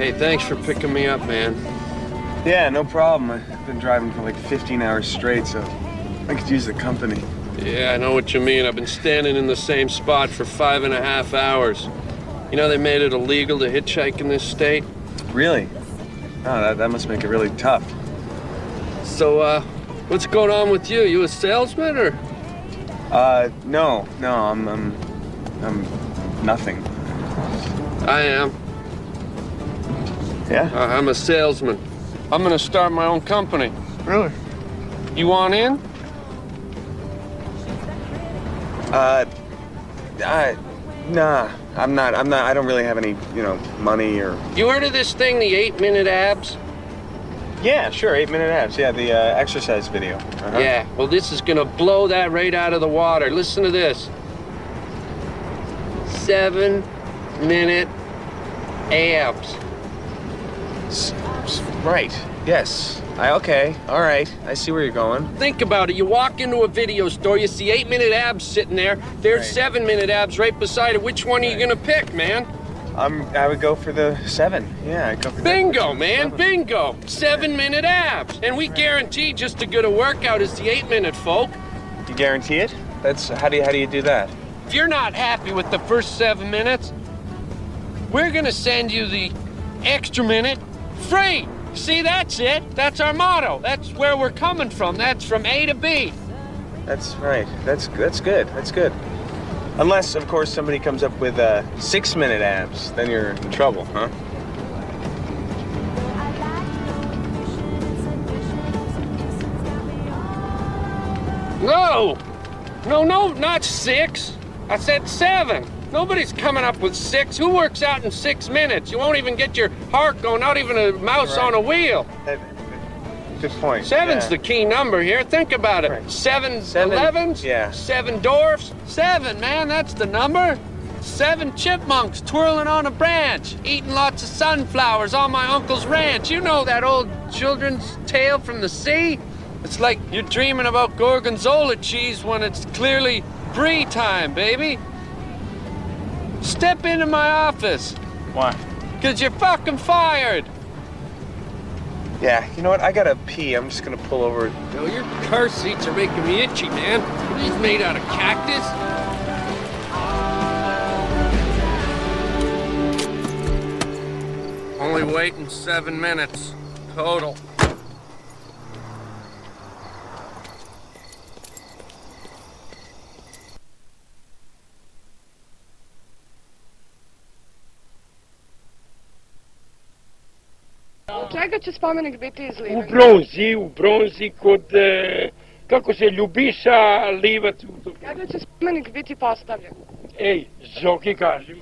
Hey, thanks for picking me up, man. Yeah, no problem. I've been driving for like 15 hours straight, so I could use the company. Yeah, I know what you mean. I've been standing in the same spot for 5.5 hours. You know they made it illegal to hitchhike in this state? Really? Oh, that must make it really tough. So, what's going on with you? You a salesman, or? No, I'm nothing. I am. Yeah? I'm a salesman. I'm gonna start my own company. Really? You want in? Nah, I'm not, I don't really have any, money or... You heard of this thing, the 8-minute abs? Yeah, sure, 8-minute abs, yeah, the, exercise video. Yeah, well, this is gonna blow that right out of the water. Listen to this. 7-minute abs. Right, yes. Okay, all right, I see where you're going. Think about it. You walk into a video store, you see 8-minute abs sitting there. There's Right. 7-minute abs right beside it. Which one are you gonna pick, man? I would go for the 7. Yeah, I'd go for Bingo, that. man, bingo. 7-minute abs. And we guarantee just as good a workout as the 8-minute, folk. You guarantee it? That's, how do you do that? If you're not happy with the first 7 minutes, we're gonna send you the extra minute free. See, that's it. That's our motto. That's where we're coming from. That's from A to B. That's right. That's good. That's good. Unless, of course, somebody comes up with 6-minute abs, then you're in trouble, huh? No, not 6. I said 7. Nobody's coming up with 6. Who works out in 6 minutes? You won't even get your heart going, not even a mouse on a wheel. Good point. 7's the key number here. Think about it. Right. 7 7, 11s, yeah. 7 dwarfs. 7, man, that's the number. 7 chipmunks twirling on a branch, eating lots of sunflowers on my uncle's ranch. You know that old children's tale from the sea? It's like you're dreaming about gorgonzola cheese when it's clearly brie time, baby. Step into my office. Why? 'Cause you're fucking fired. Yeah, you know what? I gotta pee. I'm just gonna pull over. Yo, your car seats are making me itchy, man. Are these made out of cactus? Only waiting 7 minutes total. Čega će spomenik biti izliven? U bronzi kod, kako se Ljubiša Livac. Kada će spomenik biti postavljen? Ej, Zoki kaži mi.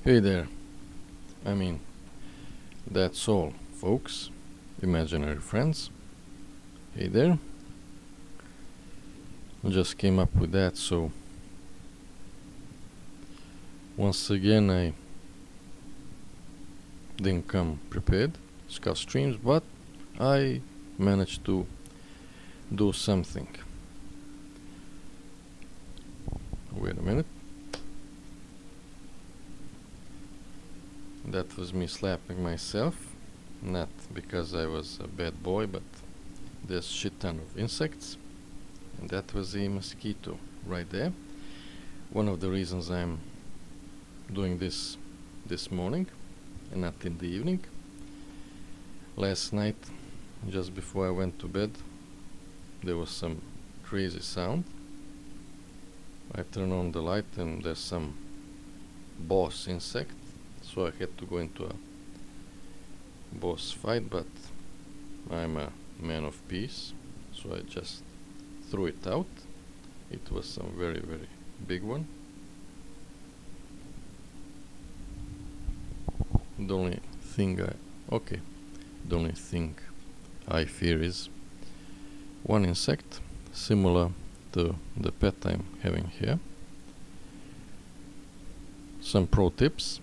Hey there. I mean, that's all, folks. Imaginary friends. Hey there. I just came up with that, so once again I didn't come prepared to scout streams, but I managed to do something. Wait a minute. That was me slapping myself, not because I was a bad boy, but there's shit ton of insects, and that was a mosquito right there. One of the reasons I'm doing this morning and not in the evening. Last night, just before I went to bed, there was some crazy sound. I turn on the light and there's some boss insect, so I had to go into a boss fight, but I'm a man of peace, so I just threw it out. It was some very, very big one. The only thing I fear is one insect similar to the pet I'm having here. Some pro tips: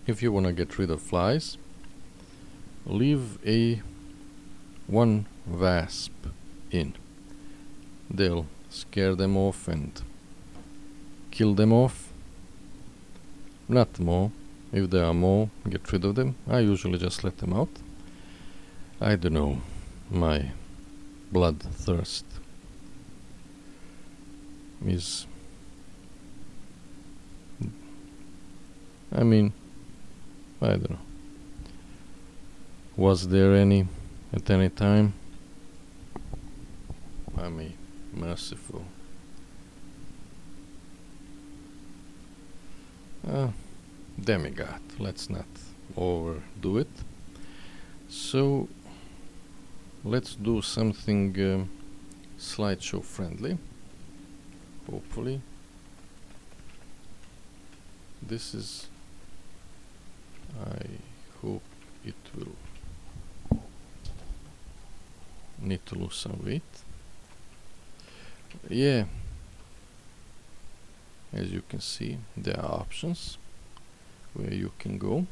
if you wanna get rid of flies, leave one wasp in. They'll scare them off and kill them off. Not more. If there are more, get rid of them. I usually just let them out. I don't know, my bloodthirst is... I mean, I don't know. Was there any at any time? I mean, merciful. Demigod, let's not overdo it. So let's do something slideshow friendly, hopefully. This is, I hope it will need to lose some weight. Yeah, as you can see, there are options where you can go.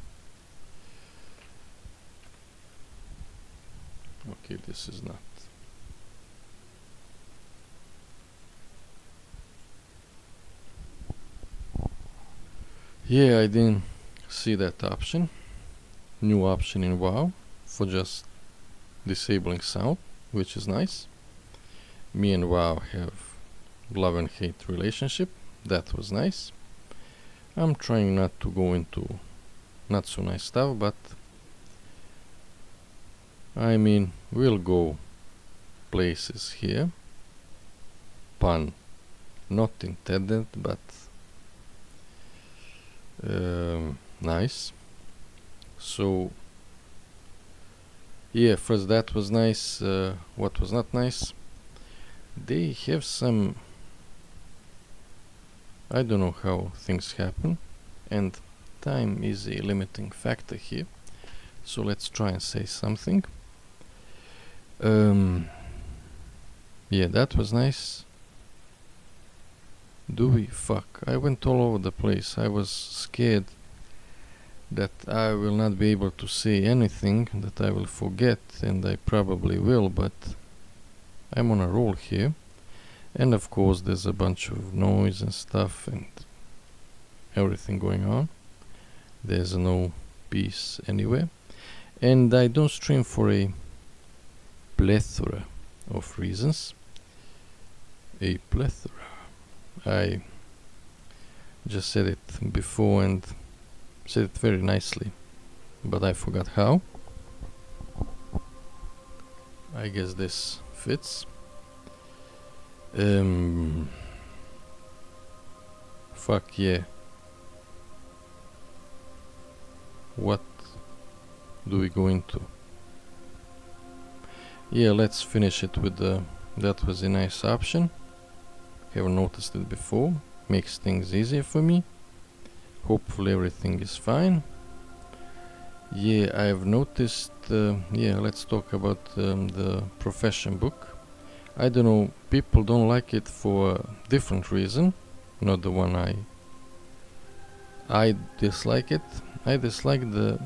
Okay, this is not. Yeah, I didn't see that option. New option in WoW for just disabling sound, which is nice. Me and WoW have love and hate relationship. That was nice. I'm trying not to go into not so nice stuff, but I mean, we'll go places here. Pun not intended, but nice. So yeah, first that was nice. What was not nice? They have some, I don't know how things happen, and time is a limiting factor here, so let's try and say something. Yeah, that was nice. Fuck, I went all over the place. I was scared that I will not be able to say anything, that I will forget, and I probably will, but I'm on a roll here. And of course there's a bunch of noise and stuff and everything going on. There's no peace anywhere. And I don't stream for a plethora of reasons. A plethora. I just said it before and said it very nicely, but I forgot how. I guess this fits. Fuck yeah. What do we go into? Yeah, let's finish it with the... That was a nice option. Haven't noticed it before. Makes things easier for me. hopefully everything is fine. Yeah, I've noticed, yeah, let's talk about the profession book. I don't know, people don't like it for a different reason, not the one I dislike it. I dislike the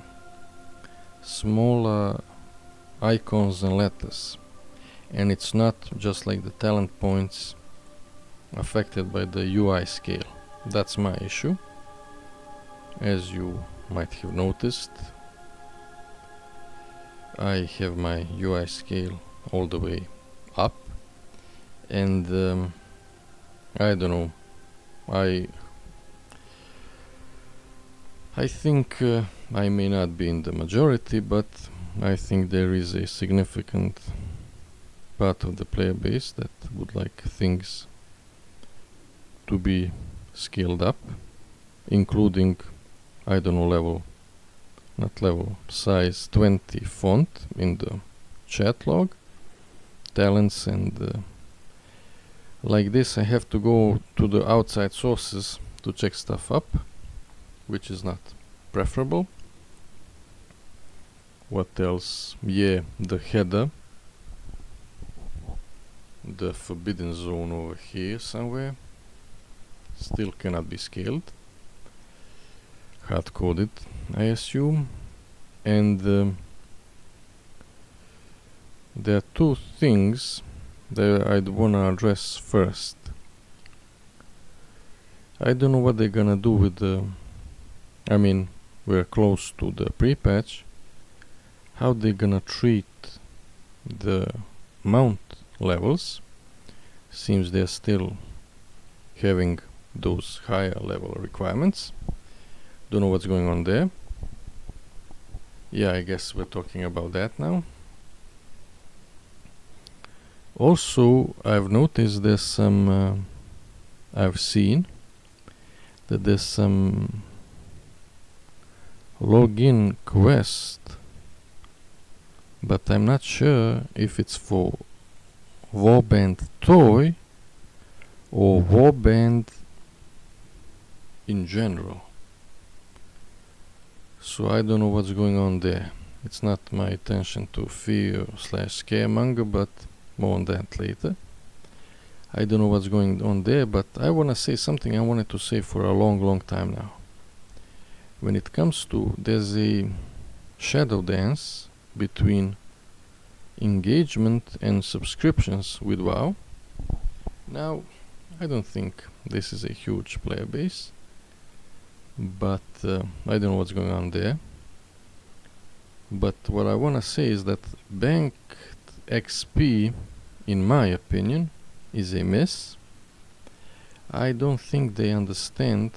smaller icons and letters, and it's not just like the talent points affected by the UI scale. That's my issue. As you might have noticed, I have my UI scale all the way up, and I don't know, I think I may not be in the majority, but I think there is a significant part of the player base that would like things to be scaled up, including, I don't know, size 20 font in the chat log, talents, and like this I have to go to the outside sources to check stuff up, which is not preferable. What else? Yeah, the header, the forbidden zone over here somewhere, still cannot be scaled, hard coded I assume. And there are two things that I'd wanna address first. I don't know what they're gonna do with the, I mean, we're close to the pre-patch, how they're gonna treat the mount levels. Seems they're still having those higher level requirements. Don't know what's going on there. Yeah, I guess we're talking about that now. Also, I've noticed there's some, I've seen that there's some login quest, but I'm not sure if it's for Warband toy or Warband in general. So I don't know what's going on there. It's not my attention to fear/scaremonger, but more on that later. I don't know what's going on there, but I wanna say something I wanted to say for a long time now. When it comes to, there's a shadow dance between engagement and subscriptions with WoW. Now, I don't think this is a huge player base, but I don't know what's going on there. But what I want to say is that banked XP, in my opinion, is a miss. I don't think they understand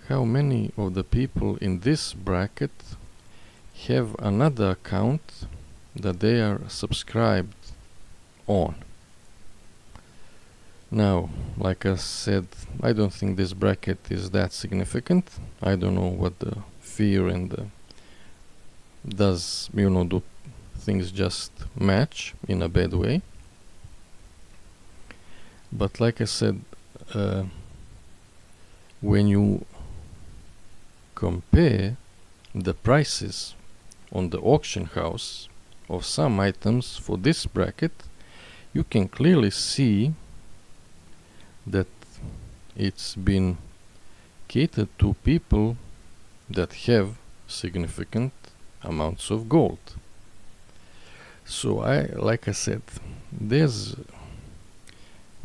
how many of the people in this bracket have another account that they are subscribed on. Now, like I said, I don't think this bracket is that significant. I don't know what the fear and the does, you know, do things just match in a bad way. But like I said, when you compare the prices on the auction house of some items for this bracket, you can clearly see that it's been catered to people that have significant amounts of gold. So like I said, there's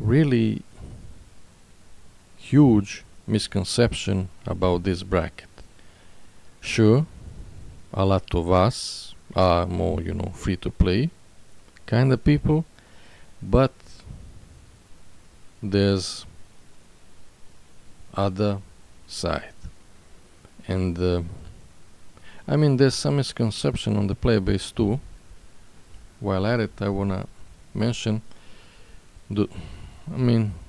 really huge misconception about this bracket. Sure, a lot of us are more, you know, free to play kind of people, but there's other side. And I mean, there's some misconception on the player base too. While at it, I wanna mention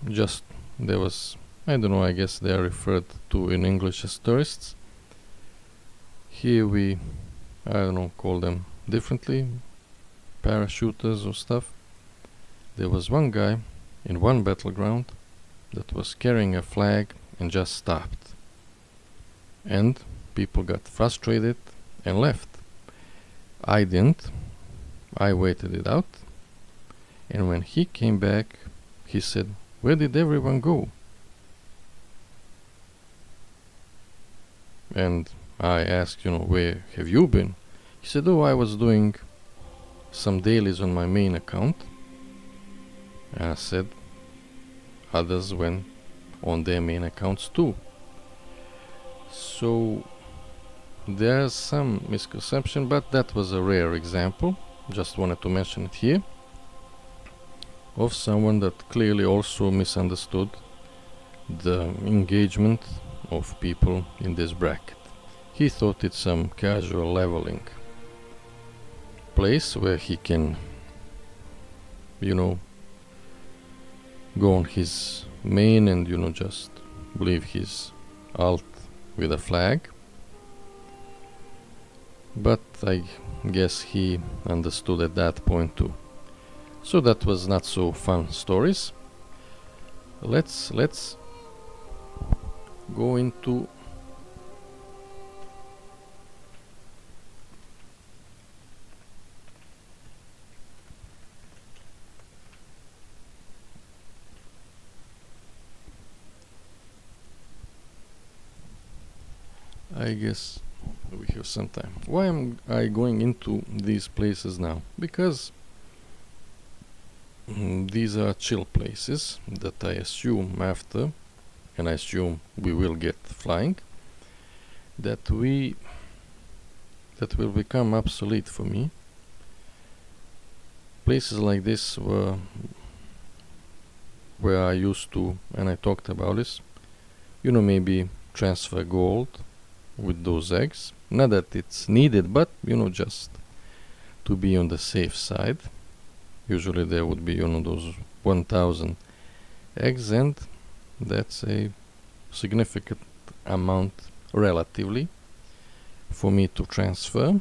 just there was, I don't know, I guess they are referred to in English as tourists. Here we, I don't know, call them differently, parachuters or stuff. There was one guy in one battleground that was carrying a flag and just stopped. And people got frustrated and left. I didn't. I waited it out. And when he came back, he said, "Where did everyone go?" And I asked, "Where have you been?" He said, "Oh, I was doing some dailies on my main account." And I said, "Others went on their main accounts too." So there's some misconception, but that was a rare example. Just wanted to mention it here, of someone that clearly also misunderstood the engagement of people in this bracket. He thought it's some casual leveling place where he can, go on his main and, just leave his alt with a flag. But I guess he understood at that point too. So that was not so fun stories. Let's go into I guess we have some time. Why am I going into these places now? Because these are chill places that I assume after, and I assume we will get flying, that will become obsolete for me. Places like this were where I used to, and I talked about this, maybe transfer gold with those eggs. Not that it's needed, but just to be on the safe side. Usually there would be those 1000 eggs, and that's a significant amount relatively for me to transfer.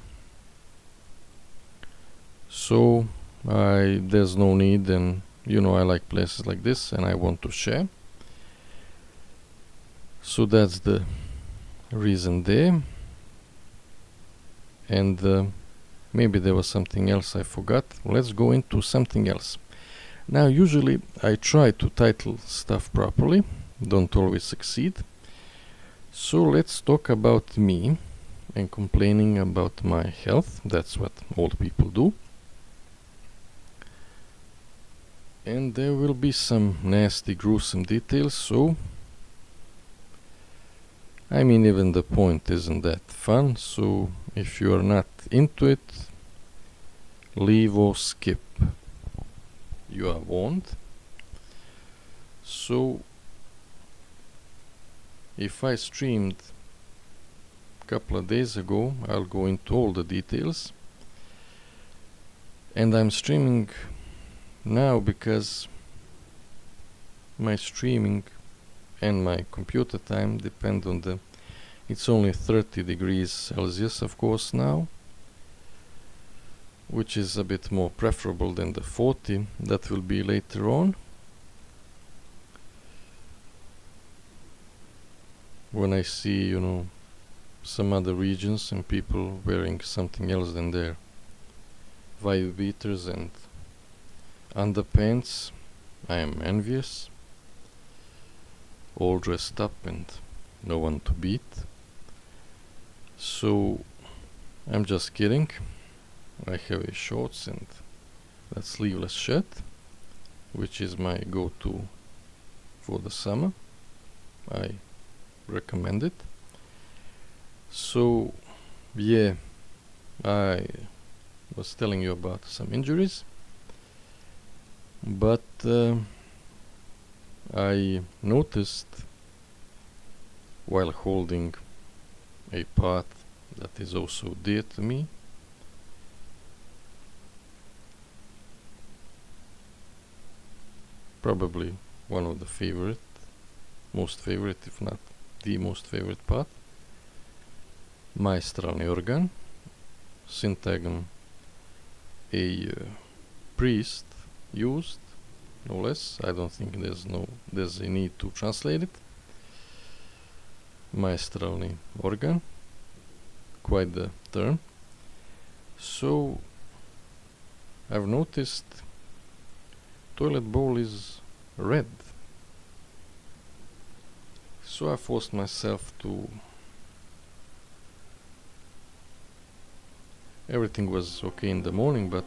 So there's no need, and I like places like this and I want to share. So that's the reason there. And maybe there was something else I forgot. Let's go into something else. Now, usually I try to title stuff properly, don't always succeed. So let's talk about me and complaining about my health. That's what old people do. And there will be some nasty, gruesome details, so even the point isn't that fun, so if you are not into it, leave or skip. You are warned. So if I streamed a couple of days ago, I'll go into all the details. And I'm streaming now because my streaming and my computer time depend on it's only 30 degrees Celsius, of course, now, which is a bit more preferable than the 40 that will be later on, when I see some other regions and people wearing something else than their vibe beaters and underpants. I am envious, all dressed up and no one to beat. So I'm just kidding. I have a shorts and that sleeveless shirt, which is my go-to for the summer. I recommend it. So yeah, I was telling you about some injuries, but I noticed while holding a part that is also dear to me, probably one of the most favorite, if not the most favorite part, my stralny organ, syntagm a priest used, no less. I don't think there's a need to translate it. maestralni organ, quite the term. So I've noticed toilet bowl is red. So I forced myself to... Everything was okay in the morning, but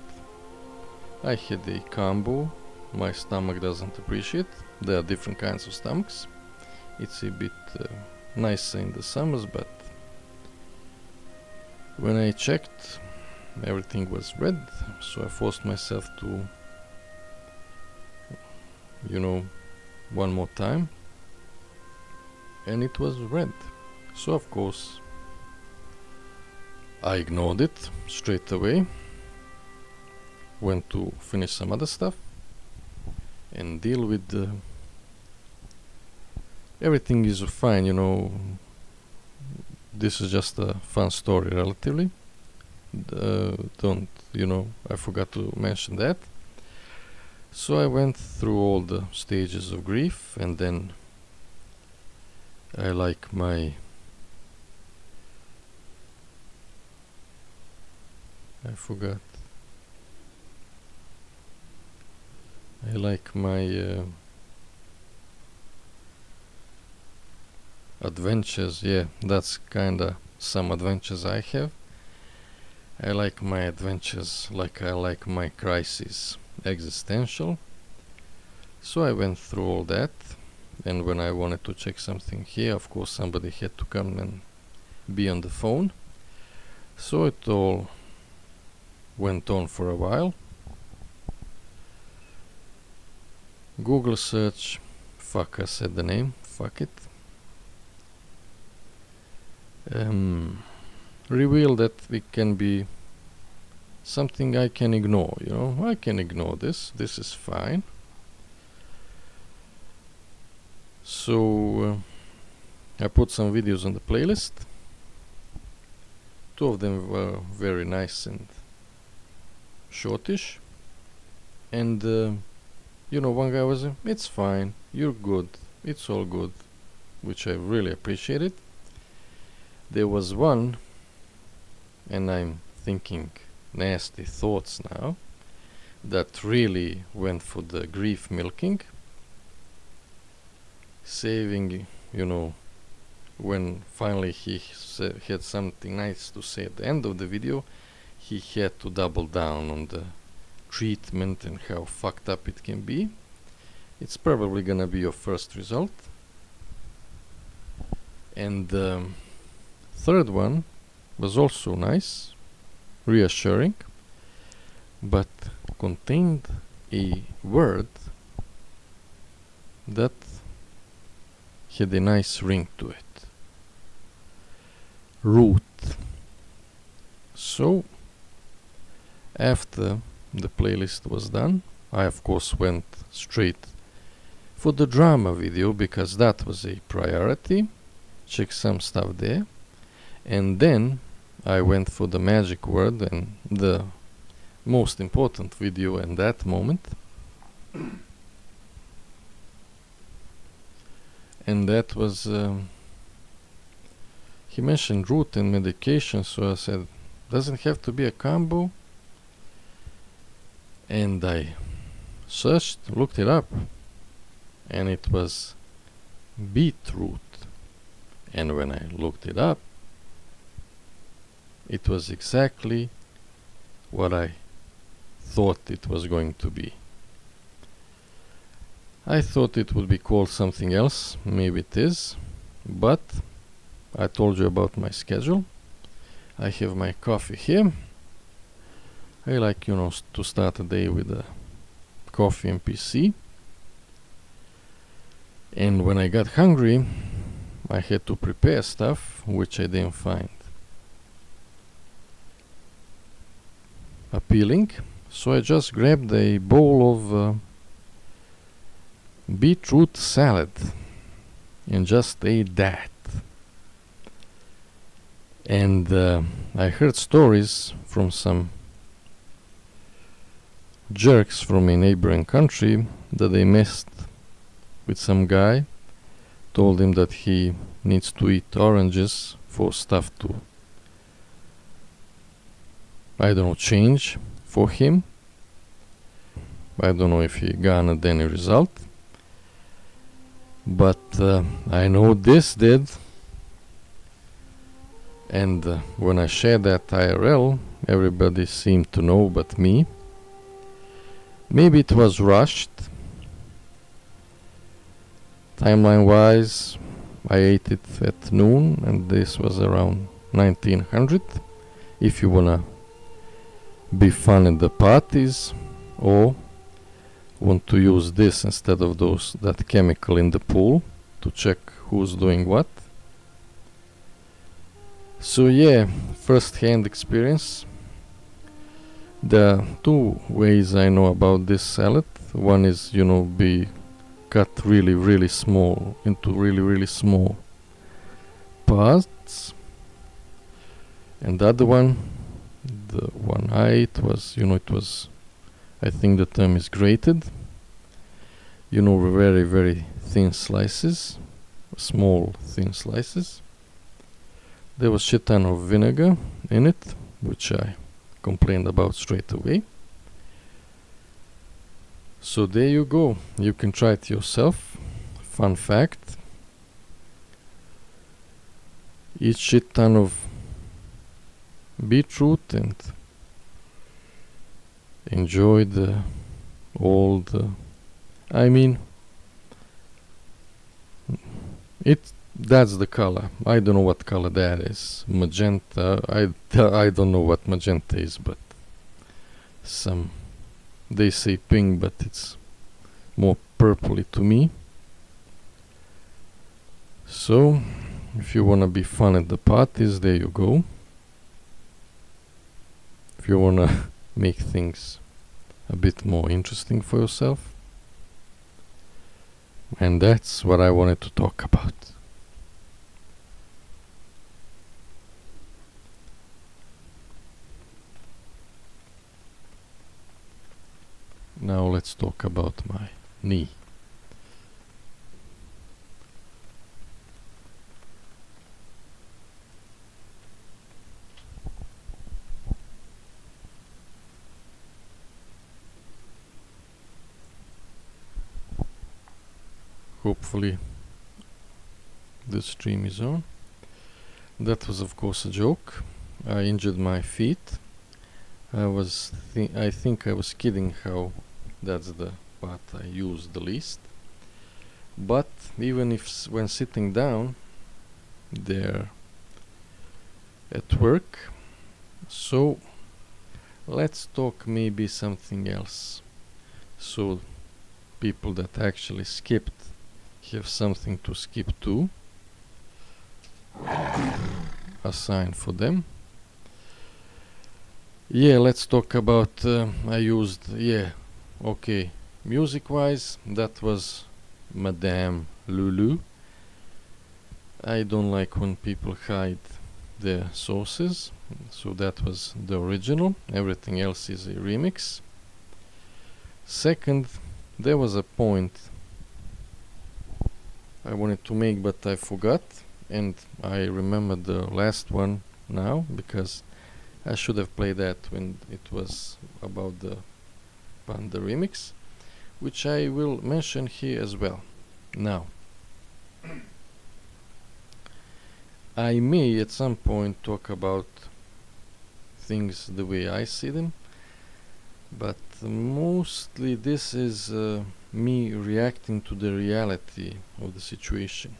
I had a combo my stomach doesn't appreciate. There are different kinds of stomachs. It's a bit nicer in the summers, but when I checked, everything was red, so I forced myself to, one more time, and it was red. So of course I ignored it straight away, went to finish some other stuff and deal with everything is fine, this is just a fun story relatively. I forgot to mention that. So I went through all the stages of grief, and then I like my adventures. Yeah, that's kinda some adventures I have. I like my adventures like I like my crises, existential. So I went through all that, and when I wanted to check something here, of course somebody had to come and be on the phone. So it all went on for a while. Google search, fuck, I said the name, fuck it. Reveal that it can be something I can ignore, I can ignore this is fine. So I put some videos on the playlist. Two of them were very nice and shortish, and one guy was it's fine, you're good, it's all good, which I really appreciated. There was one, and I'm thinking nasty thoughts now, that really went for the grief milking, saving, when finally he had something nice to say at the end of the video, he had to double down on the treatment and how fucked up it can be. It's probably gonna be your first result. And the third one was also nice, reassuring, but contained a word that had a nice ring to it. Root. So after the playlist was done, I of course went straight for the drama video, because that was a priority. Check some stuff there. And then I went for the magic word and the most important video in that moment. And that was he mentioned root and medication, so I said, doesn't have to be a combo. And I searched, looked it up, and it was beetroot. And when I looked it up, it was exactly what I thought it was going to be. I thought it would be called something else, maybe it is, but I told you about my schedule. I have my coffee here. I like, to start a day with a coffee and PC. And when I got hungry, I had to prepare stuff which I didn't find appealing. So I just grabbed a bowl of beetroot salad and just ate that. And I heard stories from some jerks from a neighboring country that they messed with some guy told him that he needs to eat oranges for stuff to, I don't know, change for him. I don't know if he garnered any result, but I know this did. And when I shared that IRL, everybody seemed to know but me. Maybe it was rushed. Timeline wise, I ate it at noon, and this was around 1900. If you wanna be fun at the parties, or want to use this instead of that chemical in the pool to check who's doing what. So yeah, first-hand experience. The two ways I know about this salad. One is, be cut really small into really small parts, and the other one, the one I ate, was, it was, I think the term is grated. Very thin slices, small thin slices. There was shit ton of vinegar in it, which I complained about straight away. So there you go, you can try it yourself. Fun fact, eat shit ton of beetroot and enjoy the old, that's the color. I don't know what color that is. Magenta. I don't know what magenta is, but they say pink, but it's more purpley to me. So, if you wanna be fun at the parties, there you go. If you wanna make things a bit more interesting for yourself. And that's what I wanted to talk about. Now let's talk about my knee. Hopefully the stream is on. That was of course a joke. I injured my feet. I think I was kidding how that's the part I use the least. But even if when sitting down there at work, so let's talk maybe something else, so people that actually skipped have something to skip to. A sign for them. Yeah, let's talk about okay, music wise, that was Madame Lulu. I don't like when people hide their sources, so that was the original. Everything else is a remix. Second, there was a point I wanted to make, but I forgot, and I remember the last one now, because I should have played that when it was about the Panda remix, which I will mention here as well. Now, I may at some point talk about things the way I see them, but mostly this is me reacting to the reality of the situation.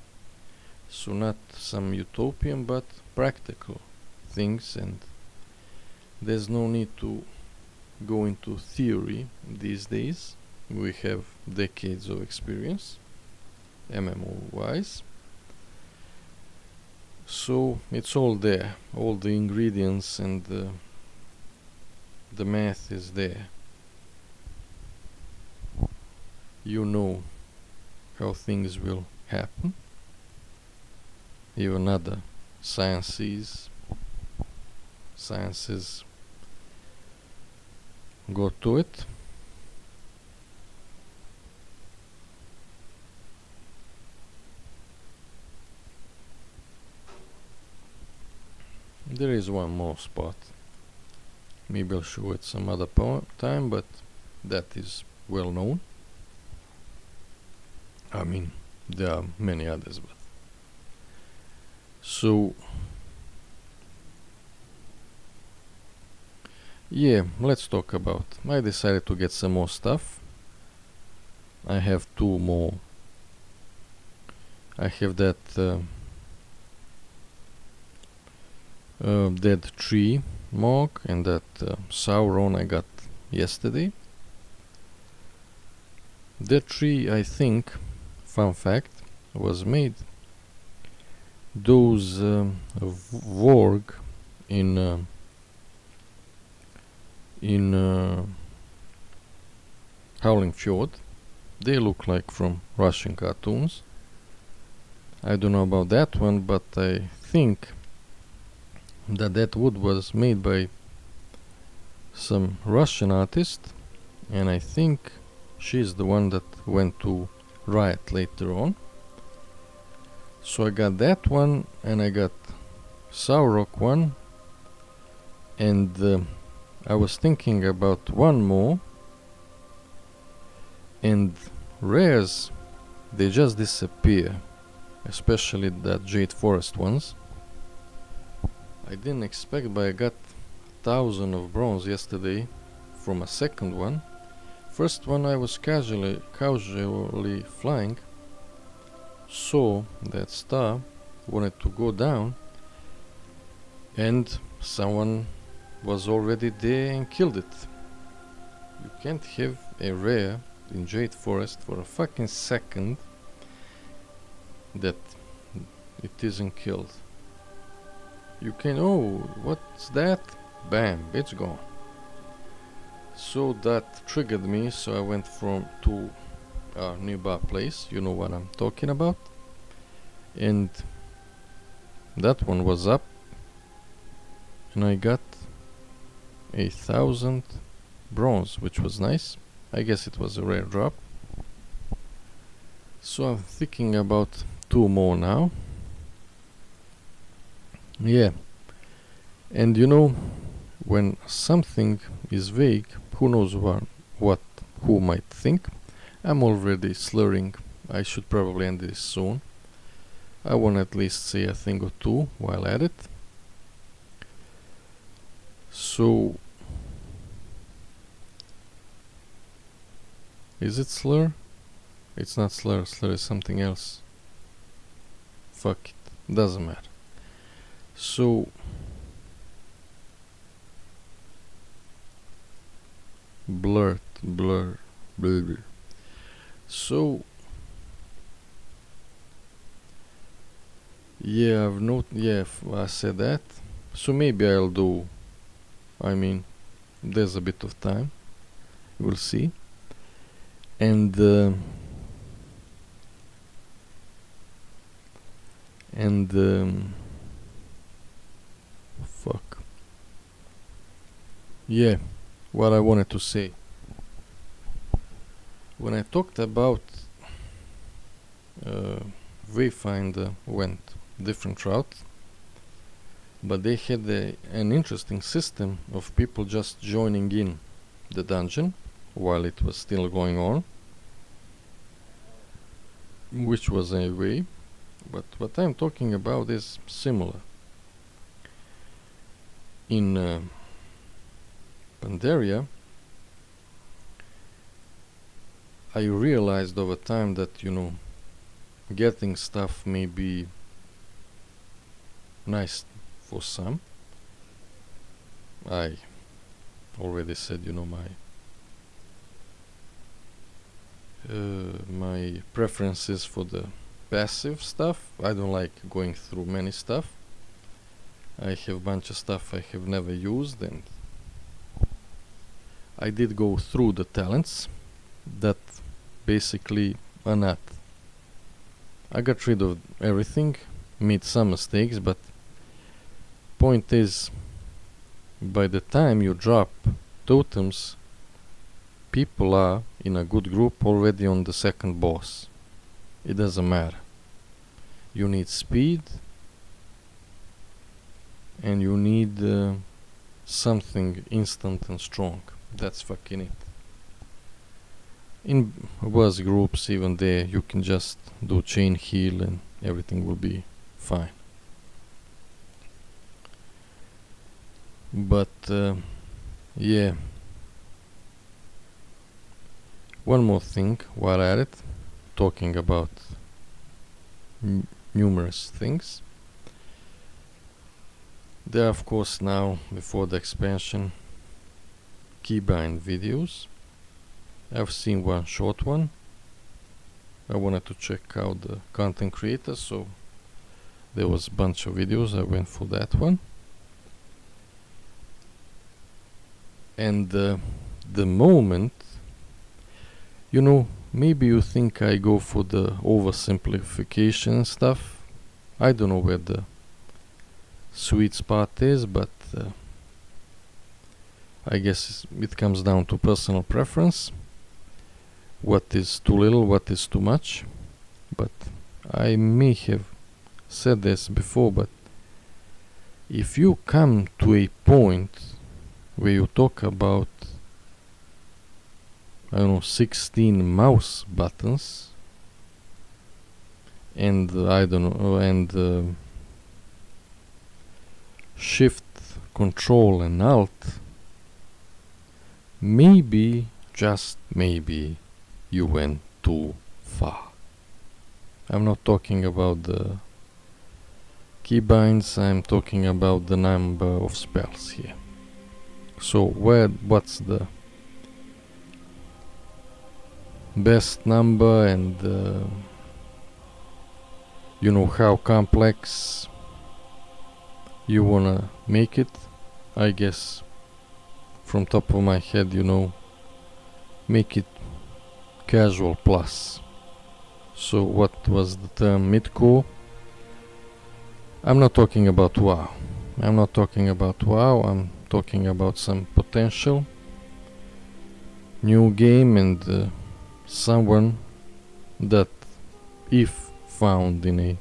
So not some utopian, but practical things, and there's no need to go into theory these days. We have decades of experience, MMO wise. So it's all there, all the ingredients and the math is there. You know how things will happen. Even other sciences go to it. There is one more spot. Maybe I'll show it some other time, but that is well known. I mean, there are many others, but so yeah, let's talk about. I decided to get some more stuff. I have two more. I have that dead tree mark and that Sauron I got yesterday. That tree, I think, fun fact, was made those Vorg in Howling Fjord. They look like from Russian cartoons. I don't know about that one, but I think that wood was made by some Russian artist, and I think she's the one that went to Riot later on. So I got that one, and I got Saurok one, and I was thinking about one more, and rares, they just disappear, especially that Jade Forest ones. I didn't expect, but I got 1,000 of bronze yesterday from a second one. First one I was casually flying, saw that star, wanted to go down, and someone was already there and killed it. You can't have a rare in Jade Forest for a fucking second that it isn't killed. You can, oh, what's that? Bam, it's gone. So that triggered me, so I went to a nearby place, you know what I'm talking about, and that one was up, and I got 1,000 bronze, which was nice. I guess it was a rare drop. So I'm thinking about two more now. Yeah, and you know, when something is vague, who knows who might think. I'm already slurring. I should probably end this soon. I want to at least say a thing or two while at it. So, is it slur? It's not slur. Slur is something else. Fuck it, doesn't matter. So, blur, blur. So, yeah, I said that. So maybe I'll do. I mean, there's a bit of time. We'll see. And fuck. Yeah, what I wanted to say. When I talked about Wayfinder went different route, but they had an interesting system of people just joining in the dungeon while it was still going on, which was a way. But what I'm talking about is similar. In Pandaria, I realized over time that, you know, getting stuff may be nice for some. I already said, you know, my preferences for the passive stuff. I don't like going through many stuff. I have a bunch of stuff I have never used, and I did go through the talents that basically are not. I got rid of everything, made some mistakes, but point is, by the time you drop totems, people are in a good group already on the second boss. It doesn't matter. You need speed, and you need something instant and strong. That's fucking it. In was groups, even there, you can just do chain heal and everything will be fine. But yeah, one more thing while at it, talking about numerous things. There are, of course, now, before the expansion, keybind videos. I've seen one short one. I wanted to check out the content creators, so there was a bunch of videos. I went for that one. And the moment, you know, maybe you think I go for the oversimplification stuff. I don't know where the sweet spot is, but I guess it comes down to personal preference. What is too little, what is too much. But I may have said this before, but if you come to a point where you talk about, I don't know, 16 mouse buttons and I don't know, and shift, control and alt, maybe, just maybe, you went too far. I'm not talking about the keybinds, I'm talking about the number of spells here. So what's the best number, and you know, how complex you wanna make it? I guess from top of my head, you know, make it casual plus. So what was the term midcore? I'm not talking about WoW. I'm talking about some potential new game, and someone that, if found in a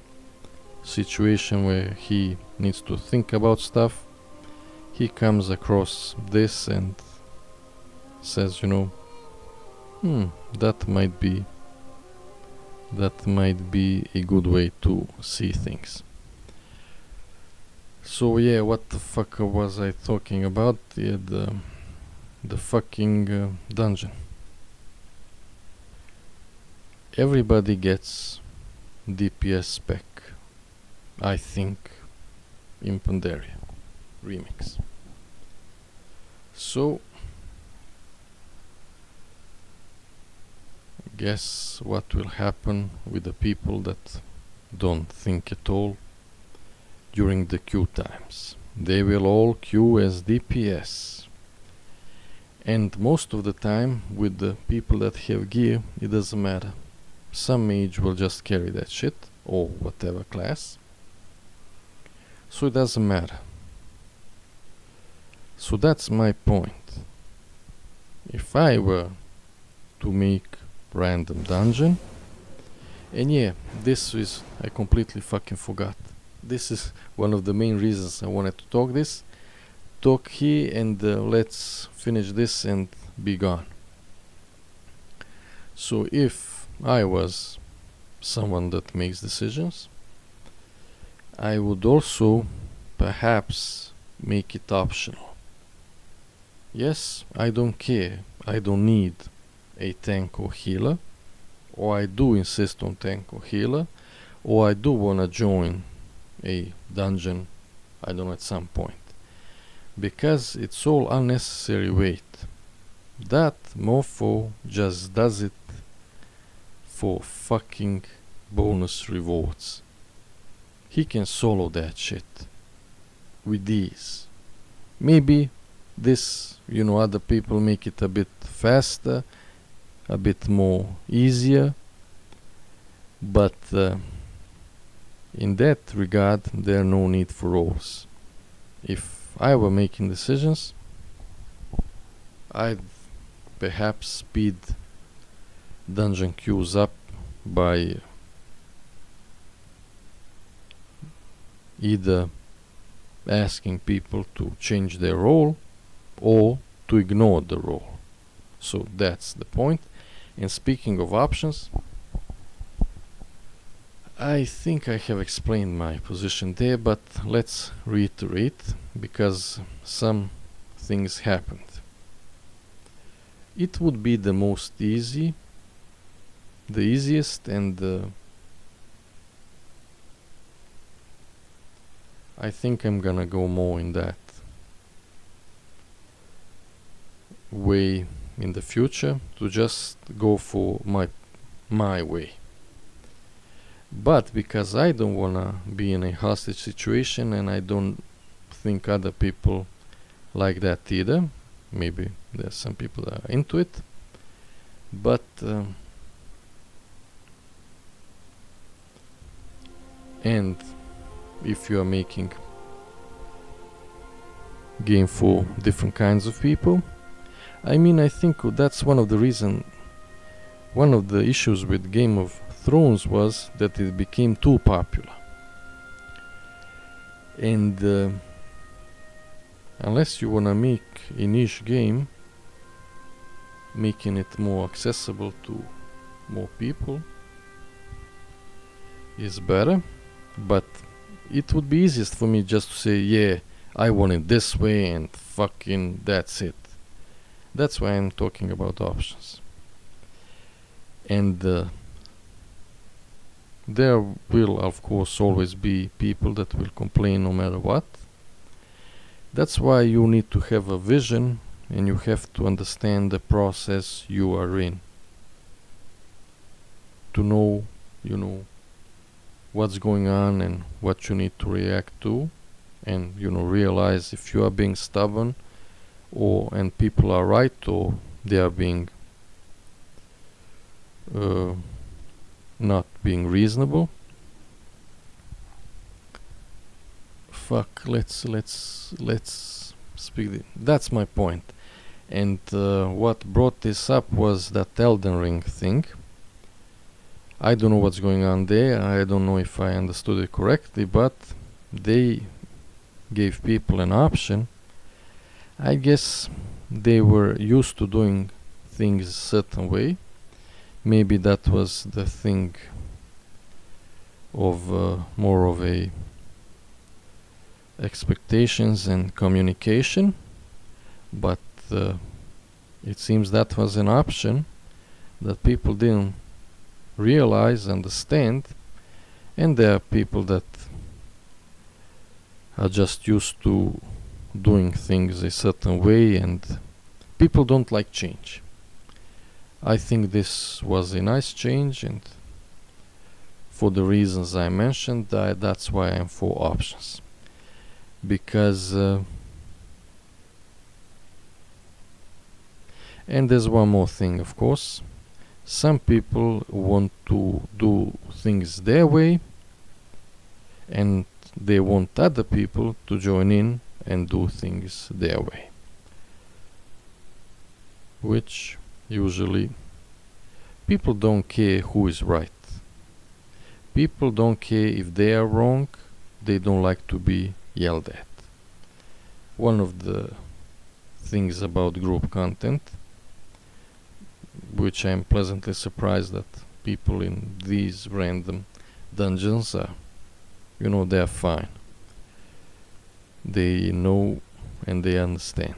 situation where he needs to think about stuff, he comes across this and says, you know, that might be a good way to see things. So yeah, what the fuck was I talking about? Yeah, the fucking dungeon. Everybody gets DPS spec, I think, in Pandaria ReMiX. So guess what will happen with the people that don't think at all during the queue times. They will all queue as DPS. And most of the time, with the people that have gear, it doesn't matter. Some mage will just carry that shit, or whatever class. So it doesn't matter. So that's my point. If I were to make random dungeon, and yeah, this is, I completely fucking forgot. This is one of the main reasons I wanted to talk here, and let's finish this and be gone. So if I was someone that makes decisions, I would also perhaps make it optional. Yes, I don't care, I don't need a tank or healer, or I do insist on tank or healer, or I do wanna join a dungeon, I don't know, at some point, because it's all unnecessary weight. That mofo just does it for fucking bonus rewards. He can solo that shit with ease. Maybe this, you know, other people make it a bit faster, a bit more easier, but in that regard there are no need for roles. If I were making decisions, I'd perhaps speed dungeon queues up by either asking people to change their role or to ignore the role. So that's the point. And speaking of options, I think I have explained my position there, but let's reiterate, because some things happened. It would be the easiest, and I think I'm gonna go more in that way in the future, to just go for my way. But because I don't wanna be in a hostage situation, and I don't think other people like that either. Maybe there's some people that are into it, but and if you are making game for different kinds of people, I mean, I think that's one of the issues with Game of Thrones was that it became too popular, and unless you wanna make a niche game, making it more accessible to more people is better. But it would be easiest for me just to say, yeah, I want it this way, and fucking that's it. That's why I'm talking about options. And there will of course always be people that will complain no matter what. That's why you need to have a vision, and you have to understand the process you are in, to know, what's going on and what you need to react to, and realize if you are being stubborn, and people are right, or they are being not being reasonable. Let's speak. That's my point. And what brought this up was that Elden Ring thing. I don't know what's going on there. I don't know if I understood it correctly, but they gave people an option. I guess they were used to doing things a certain way. Maybe that was the thing of more of a expectations and communication, but it seems that was an option that people didn't realize, understand, and there are people that are just used to doing things a certain way, and people don't like change. I think this was a nice change, and for the reasons I mentioned, that's why I'm for options. Because and there's one more thing, of course. Some people want to do things their way, and they want other people to join in and do things their way, which usually people don't care who is right. People don't care if they are wrong. They don't like to be yelled at. One of the things about group content, which I'm pleasantly surprised that people in these random dungeons are, they're fine. They know and they understand.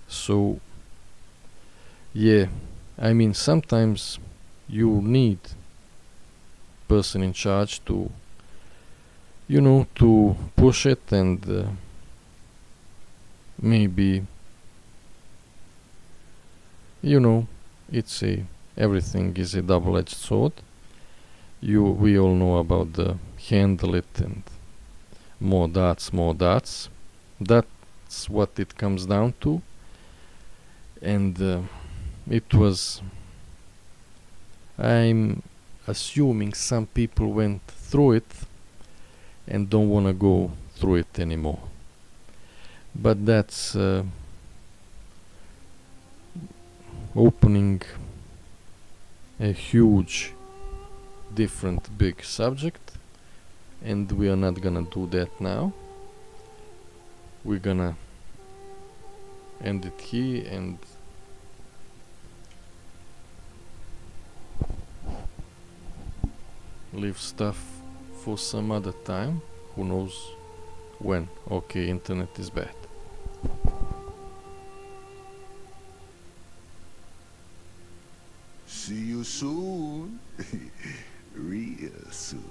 So, yeah, I mean, sometimes you need person in charge to, to push it, and maybe, everything is a double-edged sword. We all know about the handle it and more dots. That's what it comes down to. And I'm assuming some people went through it and don't want to go through it anymore. But that's opening a huge, different, big subject, and we are not gonna do that now. we're gonna end it here and leave stuff for some other time. Who knows when? Okay, internet is bad. See you soon. Real soon.